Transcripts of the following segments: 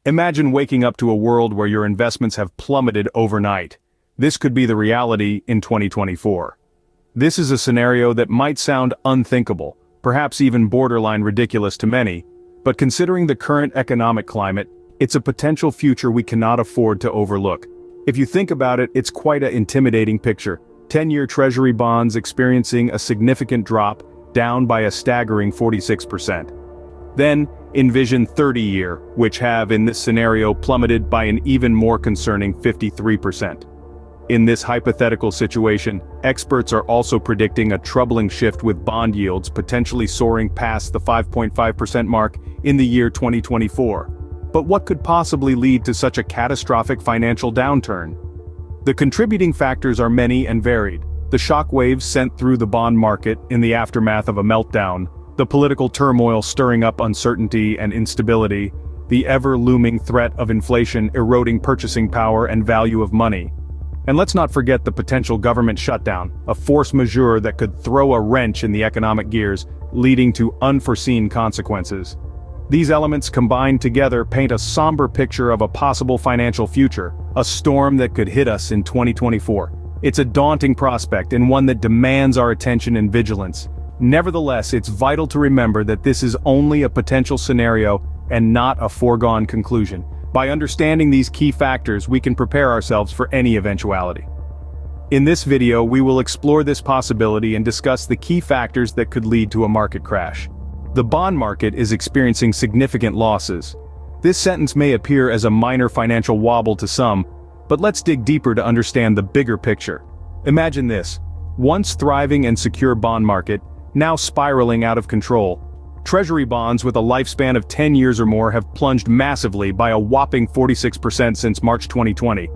Imagine waking up to a world where your investments have plummeted overnight. This could be the reality in 2024. This is a scenario that might sound unthinkable, perhaps even borderline ridiculous to many, but considering the current economic climate, it's a potential future we cannot afford to overlook. If you think about it, it's quite an intimidating picture. 10-year Treasury bonds experiencing a significant drop, down by a staggering 46%. Then, envision 30-year, which have in this scenario plummeted by an even more concerning 53%. In this hypothetical situation, experts are also predicting a troubling shift with bond yields potentially soaring past the 5.5% mark in the year 2024. But what could possibly lead to such a catastrophic financial downturn? The contributing factors are many and varied. The shock waves sent through the bond market in the aftermath of a meltdown, the political turmoil stirring up uncertainty and instability, the ever-looming threat of inflation eroding purchasing power and value of money. And let's not forget the potential government shutdown, a force majeure that could throw a wrench in the economic gears, leading to unforeseen consequences. These elements combined together paint a somber picture of a possible financial future, a storm that could hit us in 2024. It's a daunting prospect and one that demands our attention and vigilance. Nevertheless, it's vital to remember that this is only a potential scenario and not a foregone conclusion. By understanding these key factors, we can prepare ourselves for any eventuality. In this video, we will explore this possibility and discuss the key factors that could lead to a market crash. The bond market is experiencing significant losses. This sentence may appear as a minor financial wobble to some, but let's dig deeper to understand the bigger picture. Imagine this: once thriving and secure bond market, now spiraling out of control. Treasury bonds with a lifespan of 10 years or more have plunged massively by a whopping 46% since March 2020.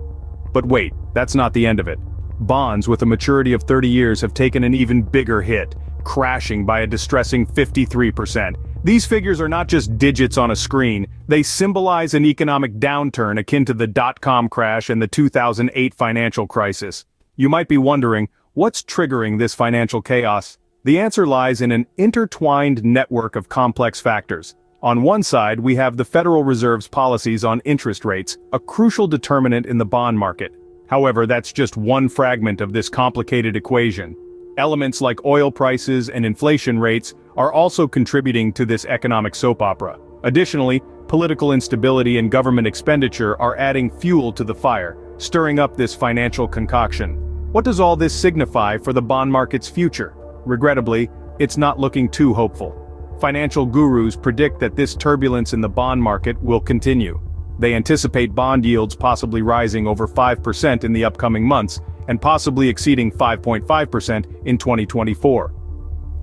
But wait, that's not the end of it. Bonds with a maturity of 30 years have taken an even bigger hit, crashing by a distressing 53%. These figures are not just digits on a screen, they symbolize an economic downturn akin to the dot-com crash and the 2008 financial crisis. You might be wondering, what's triggering this financial chaos? The answer lies in an intertwined network of complex factors. On one side, we have the Federal Reserve's policies on interest rates, a crucial determinant in the bond market. However, that's just one fragment of this complicated equation. Elements like oil prices and inflation rates are also contributing to this economic soap opera. Additionally, political instability and government expenditure are adding fuel to the fire, stirring up this financial concoction. What does all this signify for the bond market's future? Regrettably, it's not looking too hopeful. Financial gurus predict that this turbulence in the bond market will continue. They anticipate bond yields possibly rising over 5% in the upcoming months, and possibly exceeding 5.5% in 2024.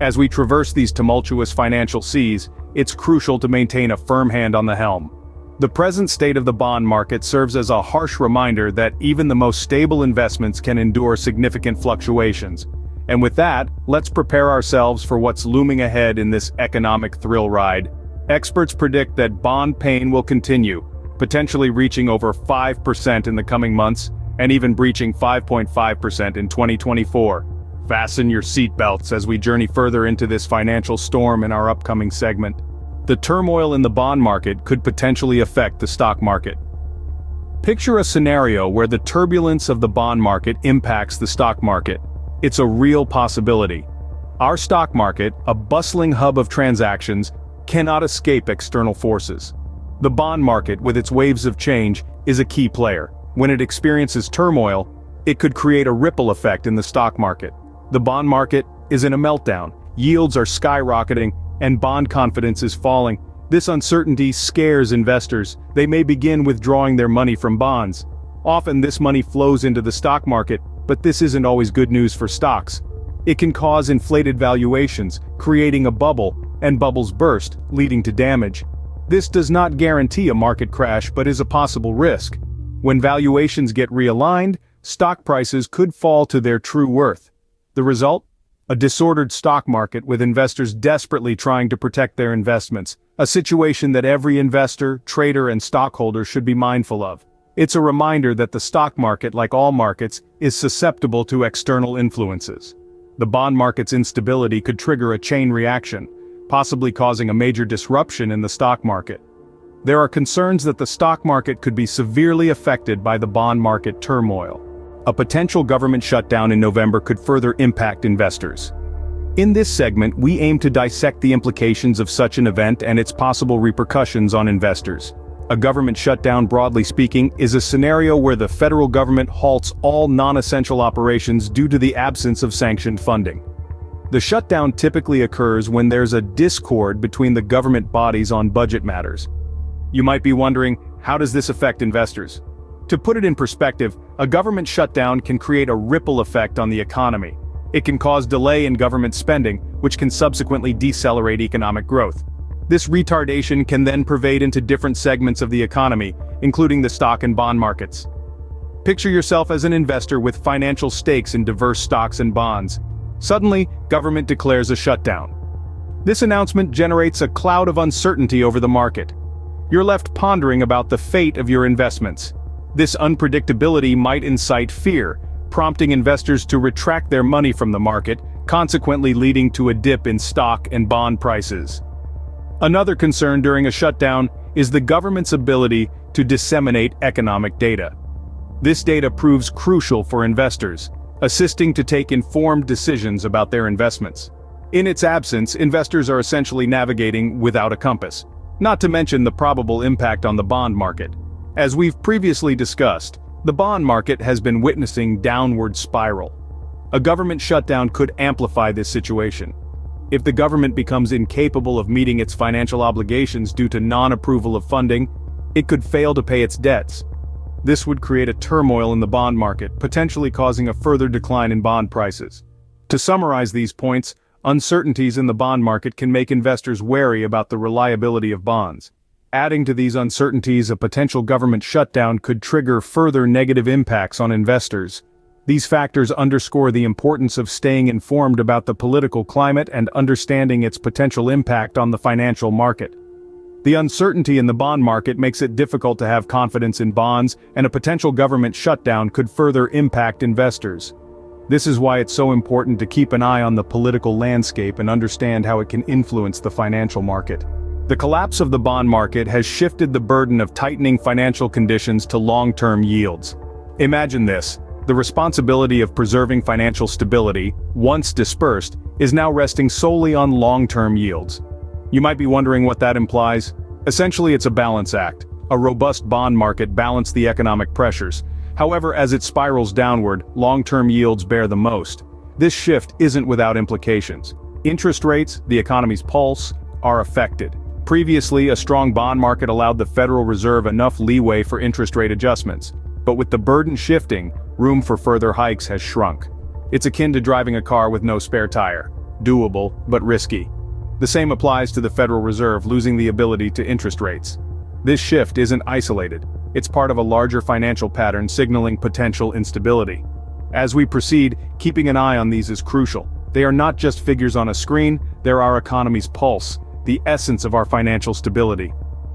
As we traverse these tumultuous financial seas, it's crucial to maintain a firm hand on the helm. The present state of the bond market serves as a harsh reminder that even the most stable investments can endure significant fluctuations. And with that, let's prepare ourselves for what's looming ahead in this economic thrill ride. Experts predict that bond pain will continue, potentially reaching over 5% in the coming months, and even breaching 5.5% in 2024. Fasten your seatbelts as we journey further into this financial storm in our upcoming segment. The turmoil in the bond market could potentially affect the stock market. Picture a scenario where the turbulence of the bond market impacts the stock market. It's a real possibility. Our stock market, a bustling hub of transactions, cannot escape external forces. The bond market, with its waves of change, is a key player. When it experiences turmoil, it could create a ripple effect in the stock market. The bond market is in a meltdown, yields are skyrocketing, and bond confidence is falling. This uncertainty scares investors. They may begin withdrawing their money from bonds. Often this money flows into the stock market, but this isn't always good news for stocks. It can cause inflated valuations, creating a bubble, and bubbles burst, leading to damage. This does not guarantee a market crash but is a possible risk. When valuations get realigned, stock prices could fall to their true worth. The result? A disordered stock market with investors desperately trying to protect their investments, a situation that every investor, trader, and stockholder should be mindful of. It's a reminder that the stock market, like all markets, is susceptible to external influences. The bond market's instability could trigger a chain reaction, possibly causing a major disruption in the stock market. there are concerns that the stock market could be severely affected by the bond market turmoil. A potential government shutdown in November could further impact investors. In this segment, we aim to dissect the implications of such an event and its possible repercussions on investors. A government shutdown, broadly speaking, is a scenario where the federal government halts all non-essential operations due to the absence of sanctioned funding. The shutdown typically occurs when there's a discord between the government bodies on budget matters. You might be wondering, how does this affect investors? To put it in perspective, a government shutdown can create a ripple effect on the economy. It can cause delay in government spending, which can subsequently decelerate economic growth. This retardation can then pervade into different segments of the economy, including the stock and bond markets. Picture yourself as an investor with financial stakes in diverse stocks and bonds. Suddenly, government declares a shutdown. This announcement generates a cloud of uncertainty over the market. You're left pondering about the fate of your investments. This unpredictability might incite fear, prompting investors to retract their money from the market, consequently leading to a dip in stock and bond prices. Another concern during a shutdown is the government's ability to disseminate economic data. This data proves crucial for investors, assisting to take informed decisions about their investments. In its absence, investors are essentially navigating without a compass, not to mention the probable impact on the bond market. As we've previously discussed, the bond market has been witnessing downward spiral. A government shutdown could amplify this situation. If the government becomes incapable of meeting its financial obligations due to non-approval of funding, it could fail to pay its debts. This would create a turmoil in the bond market, potentially causing a further decline in bond prices. To summarize these points, uncertainties in the bond market can make investors wary about the reliability of bonds. Adding to these uncertainties, a potential government shutdown could trigger further negative impacts on investors. These factors underscore the importance of staying informed about the political climate and understanding its potential impact on the financial market. The uncertainty in the bond market makes it difficult to have confidence in bonds, and a potential government shutdown could further impact investors. This is why it's so important to keep an eye on the political landscape and understand how it can influence the financial market. The collapse of the bond market has shifted the burden of tightening financial conditions to long-term yields. Imagine this: the responsibility of preserving financial stability, once dispersed, is now resting solely on long-term yields. You might be wondering what that implies. Essentially, it's a balance act. A robust bond market balances the economic pressures. However, as it spirals downward, long-term yields bear the most. This shift isn't without implications. Interest rates, the economy's pulse, are affected. Previously, a strong bond market allowed the Federal Reserve enough leeway for interest rate adjustments. But with the burden shifting, room for further hikes has shrunk. It's akin to driving a car with no spare tire. Doable, but risky. The same applies to the Federal Reserve losing the ability to interest rates. This shift isn't isolated. It's part of a larger financial pattern signaling potential instability. As we proceed, keeping an eye on these is crucial. They are not just figures on a screen, they're our economy's pulse, the essence of our financial stability.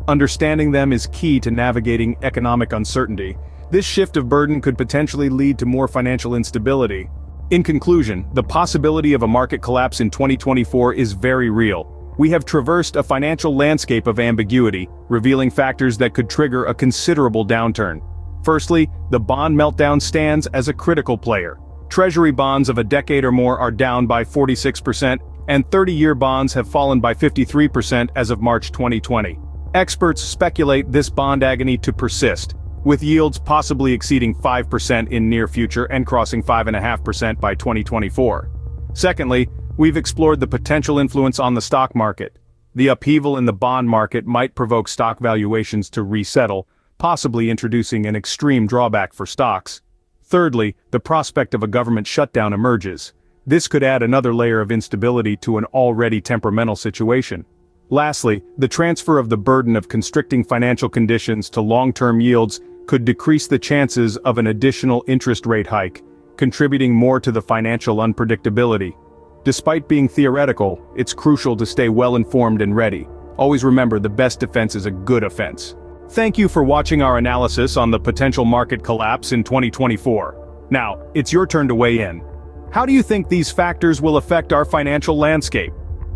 Understanding them is key to navigating economic uncertainty. This shift of burden could potentially lead to more financial instability. In conclusion, the possibility of a market collapse in 2024 is very real. We have traversed a financial landscape of ambiguity, revealing factors that could trigger a considerable downturn. Firstly, the bond meltdown stands as a critical player. Treasury bonds of a decade or more are down by 46%, and 30-year bonds have fallen by 53% as of March 2020. Experts speculate this bond agony to persist, with yields possibly exceeding 5% in near future and crossing 5.5% by 2024. Secondly, we've explored the potential influence on the stock market. The upheaval in the bond market might provoke stock valuations to resettle, possibly introducing an extreme drawback for stocks. Thirdly, the prospect of a government shutdown emerges. This could add another layer of instability to an already temperamental situation. Lastly, the transfer of the burden of constricting financial conditions to long-term yields could decrease the chances of an additional interest rate hike, contributing more to the financial unpredictability. Despite being theoretical, it's crucial to stay well-informed and ready. Always remember, the best defense is a good offense. Thank you for watching our analysis on the potential market collapse in 2024. Now, it's your turn to weigh in. How do you think these factors will affect our financial landscape?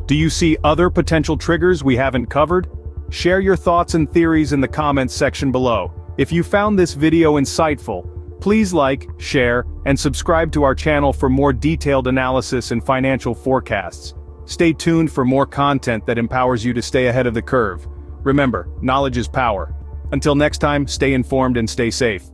Do you see other potential triggers we haven't covered? Share your thoughts and theories in the comments section below. If you found this video insightful, please like, share, and subscribe to our channel for more detailed analysis and financial forecasts. Stay tuned for more content that empowers you to stay ahead of the curve. Remember, knowledge is power. Until next time, stay informed and stay safe.